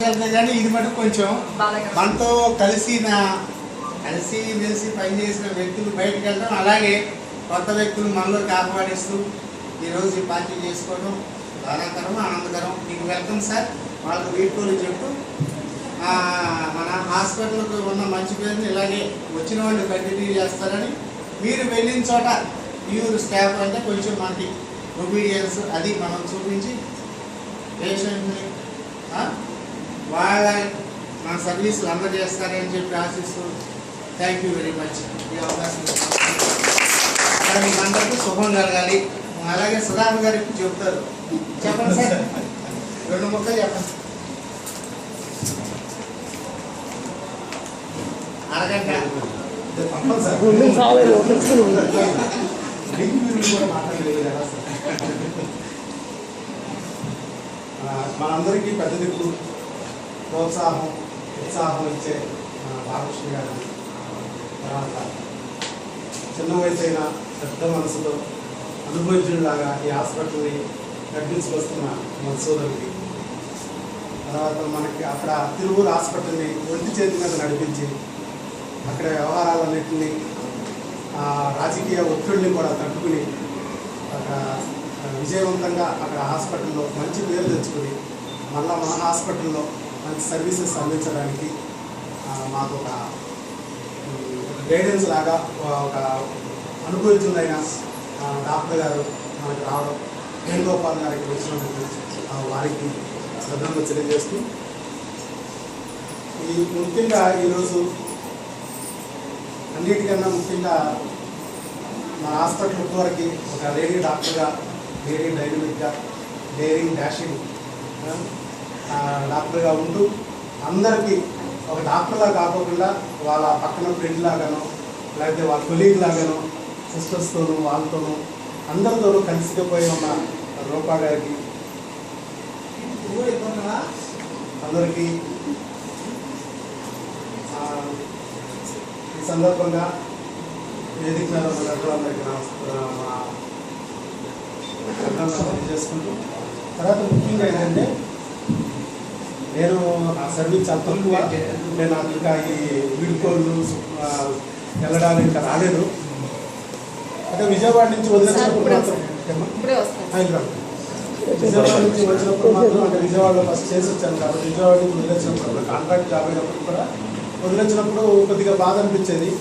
వెళ్తాయి కానీ ఇది మటుకు కొంచెం మనతో కలిసి మెలిసి పనిచేసిన వ్యక్తులు బయటకు వెళ్ళడం, అలాగే కొత్త వ్యక్తులు మనలోకి ఆహ్వానిస్తూ ఈరోజు ఈ పార్టీ చేసుకోవడం బాధాకరం, ఆనందకరం. మీకు వెల్కమ్ సార్. వాళ్ళకు వీడ్కోలు చెప్తూ మన హాస్పిటల్కి ఉన్న మంచి పేరుని ఇలాగే వచ్చిన వాళ్ళు కంటిన్యూ చేస్తారని, మీరు వెళ్ళిన చోట ప్యూర్ స్టాఫ్ అంటే కొంచెం మనకి ఒబీడియన్స్ అది మనం చూపించి పేషెంట్ని వాళ్ళ మన సర్వీసులు అందజేస్తారని చెప్పి ఆశిస్తూ థ్యాంక్ యూ వెరీ మచ్ ఈ అవకాశం. అక్కడ మీకు అందరికీ శుభం కలగాలి. అలాగే సుధాకర్ గారు ఇప్పుడు చెప్తారు. చెప్పండి సార్, 2 ముక్కలు చెప్పండి. అరగంట మనందరికీ పెద్ద దిక్కు, ప్రోత్సాహం, ఉత్సాహం ఇచ్చే బాలకృష్ణ గారు, తర్వాత చిన్న వయసు అయినా పెద్ద మనసుతో అనుభవించడంలాగా ఈ హాస్పిటల్ని నడిపించుకొస్తున్న మన సోదరుడికి, తర్వాత మనకి అక్కడ తిరువూరు హాస్పిటల్ని ఒంటి చేతి మీద నడిపించి అక్కడ వ్యవహారాలన్నింటినీ రాజకీయ ఒత్తిడిని కూడా తట్టుకుని అక్కడ విజయవంతంగా అక్కడ హాస్పిటల్లో మంచి పేరు తెచ్చుకుని మళ్ళీ మన హాస్పిటల్లో మంచి సర్వీసెస్ అందించడానికి మాకు ఒక గైడెన్స్ లాగా ఒక అనుభవించిందైన డాక్టర్ గారు మనకు రావడం, వేణుగోపాల్ గారికి వచ్చినందుకు వారికి శ్రద్ధను తెలియజేస్తూ, ముఖ్యంగా ఈరోజు అన్నిటికన్నా ముఖ్యంగా మా హాస్పిటల్ ఇప్పటివరకు ఒక లేడీ డాక్టర్గా, లేడీ డైనమిక్గా, డేరింగ్ డాషింగ్ డాక్టర్గా ఉంటూ అందరికీ ఒక డాక్టర్లా కాకుండా వాళ్ళ పక్కన ఫ్రెండ్ లాగానో లేకపోతే వాళ్ళ కొలీగ్ లాగానో సిస్టర్స్తోనూ వాళ్ళతోనూ అందరితోనూ కలిసిపోయి ఉన్న రూపా గారికి అందరికీ ఈ సందర్భంగా వేదిక మీద అందరికీ తెలియజేసుకుంటూ, తర్వాత ముఖ్యంగా ఏంటంటే నేను నా సర్వీస్ చాలా తక్కువ, నేను నాకు ఇంకా ఈ వీడుకోళ్ళు వెళ్ళడానికి ఇంకా రాలేదు. అంటే విజయవాడ నుంచి వదిలినప్పుడు మాత్రం విజయవాడ నుంచి వచ్చినప్పుడు మాత్రం అంటే విజయవాడలో ఫస్ట్ చేసి వచ్చాను కాబట్టి విజయవాడ నుంచి వదిలేసినప్పుడు కాంట్రాక్ట్ జాబ్ అయినప్పుడు కూడా వదిలేసినప్పుడు కొద్దిగా బాధ అనిపించేది.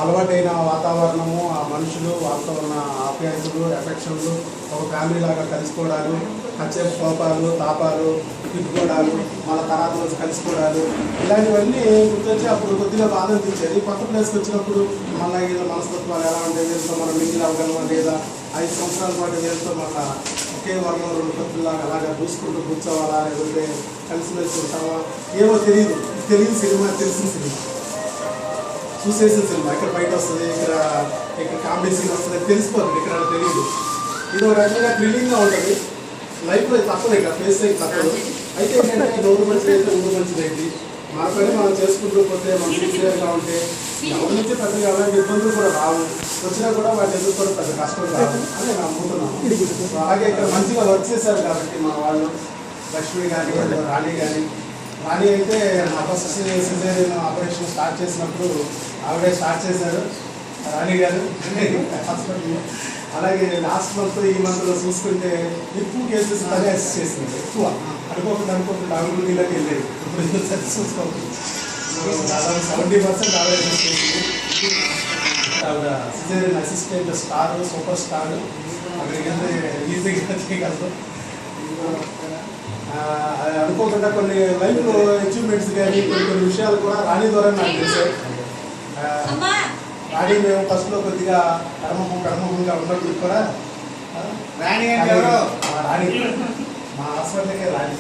అలవాటైన వాతావరణము, ఆ మనుషులు, వాళ్ళతో ఉన్న ఆప్యాయతలు, ఎఫెక్షన్లు, ఒక ఫ్యామిలీ లాగా కలిసిపోవడాలు, కచ్చేపు కోపాలు, తాపాలు, తిప్పుకోవడాలు, మళ్ళీ తర్వాత రోజు కలిసిపోవడాలు, ఇలాంటివన్నీ గుర్తొచ్చి అప్పుడు కొద్దిగా బాధ అనిపించేది. కొత్త ప్లేస్కి వచ్చినప్పుడు మళ్ళీ వీళ్ళ మనస్తత్వాలు ఎలా ఉంటాయి, వీళ్ళతో మనం మింగిల్ అవ్వగలమా లేదా, 5 సంవత్సరాల పాటు వీళ్ళతో మళ్ళీ ఒకే వర్గం 2 కప్పుల్లాగా అలాగా చూసుకుంటూ కూర్చోవాలా, లేకపోతే కలిసిమెలిసి ఉంటావా, ఏమో తెలియని సినిమా, తెలిసిన సినిమా, చూసేసిన సినిమా. ఇక్కడ బయట వస్తుంది, ఇక్కడ కామెడీ సీన్ వస్తుంది, తెలిసిపోతుంది. ఇక్కడ తెలియదు. ఇది ఒక రకంగా థ్రిల్లింగ్గా ఉంటుంది. లైఫ్లో తప్పదు, ఇక్కడ ఫేస్ అయ్యి తప్పదు. అయితే ఏంటంటే నోరు మంచిది అయితే ఊరు మంచిది అయింది. మన పని మనం చేసుకుంటూ పోతే మనం సిన్సియర్గా ఉంటే ఎవరి నుంచి పెద్దగా అలాంటి ఇబ్బందులు కూడా రావు. వచ్చినా కూడా వాటిని ఎదుర్కోవడం పెద్ద కష్టం రాదు అని నేను నమ్ముతున్నాను. అలాగే ఇక్కడ మంచిగా వర్క్ చేశారు కాబట్టి మా వాళ్ళు లక్ష్మి కానీ, రాణి కానీ, రాణి అయితే నా ఫస్ట్ సిజేరియన్ ఆపరేషన్ స్టార్ట్ చేసినప్పుడు ఆవిడే స్టార్ట్ చేశారు, రాణి గారు హాస్పిటల్లో. అలాగే లాస్ట్ మంత్ ఈ మంత్లో చూసుకుంటే ఎక్కువ కేసెస్ తనే అసిస్ట్ చేసింది. ఎక్కువ అనుకోకుండా ఆవిడ నీళ్ళకి వెళ్ళేది. ఇప్పుడు చూసుకోవాలి, దాదాపు 70% ఆవిడ అసిస్ట్ చేసింది. ఆవిడ caesarean assistant star, super star. అక్కడికి వెళ్తే ఈజీగా చేయగలరు. అనుకోకుండా కొన్ని లైఫ్లో అచీవ్మెంట్స్ కానీ కొన్ని విషయాలు కూడా రాణి ద్వారా నాకు తెలిసాయి. రాణి మేము ఫస్ట్లో కొద్దిగా కర్మముఖంగా ఉన్నప్పుడు కూడా రాణి మా హాస్పిటల్కే రాణి